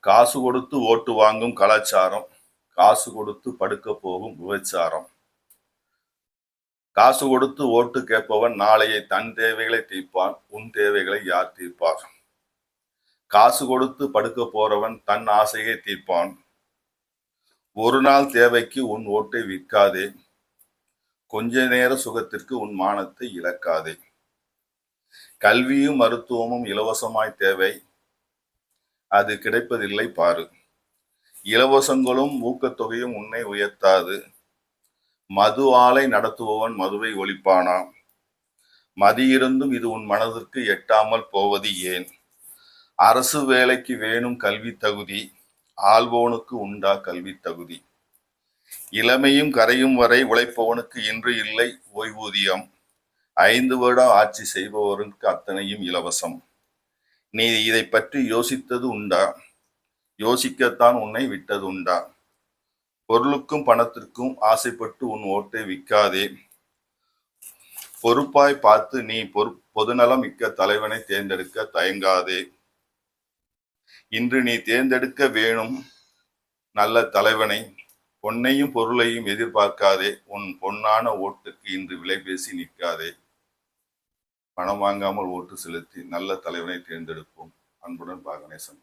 காசு கொடுத்து ஓட்டு வாங்கும் கலாச்சாரம், காசு கொடுத்து படுக்க போகும் விபச்சாரம். காசு கொடுத்து ஓட்டு கேட்பவன் நாளைய தன் தேவைகளை தீர்ப்பான், உன் தேவைகளை யார் தீர்ப்பார்? காசு கொடுத்து படுக்க போறவன் தன் ஆசையை தீர்ப்பான். ஒரு நாள் தேவைக்கு உன் ஓட்டை விற்காதே, கொஞ்ச நேர சுகத்திற்கு உன் மானத்தை இழக்காதே. கல்வியும் மருத்துவமும் இலவசமாய் தேவை, அது கிடைப்பதில்லை பாரு. இலவசங்களும் ஊக்கத்தொகையும் உன்னை உயர்த்தாது. மது ஆலை நடத்துபவன் மதுவை ஒழிப்பானா? மதியிருந்தும் இது உன் மனதிற்கு எட்டாமல் போவது ஏன்? அரசு வேலைக்கு வேணும் கல்வி தகுதி, ஆள்வோனுக்கு உண்டா கல்வி தகுதி? இளமையும் கரையும் வரை உழைப்பவனுக்கு இன்று இல்லை ஓய்வூதியம். 5 வருடம் ஆட்சி செய்பவருக்கு அத்தனையும் இலவசம். நீ இதை பற்றி யோசித்தது உண்டா? யோசிக்கத்தான் உன்னை விட்டது உண்டா? பொருளுக்கும் பணத்திற்கும் ஆசைப்பட்டு உன் ஓட்டை விற்காதே. பொறுப்பாய் பார்த்து நீ பொதுநலம் மிக்க தலைவனை தேர்ந்தெடுக்க தயங்காதே. இன்று நீ தேர்ந்தெடுக்க வேணும் நல்ல தலைவனை. பொன்னையும் பொருளையும் எதிர்பார்க்காதே. உன் பொன்னான ஓட்டுக்கு இன்று விலை பேசி நிற்காதே. பணம் வாங்காமல் ஓட்டு செலுத்தி நல்ல தலைவனை தேர்ந்தெடுப்போம். அன்புடன் பாகணேசன்.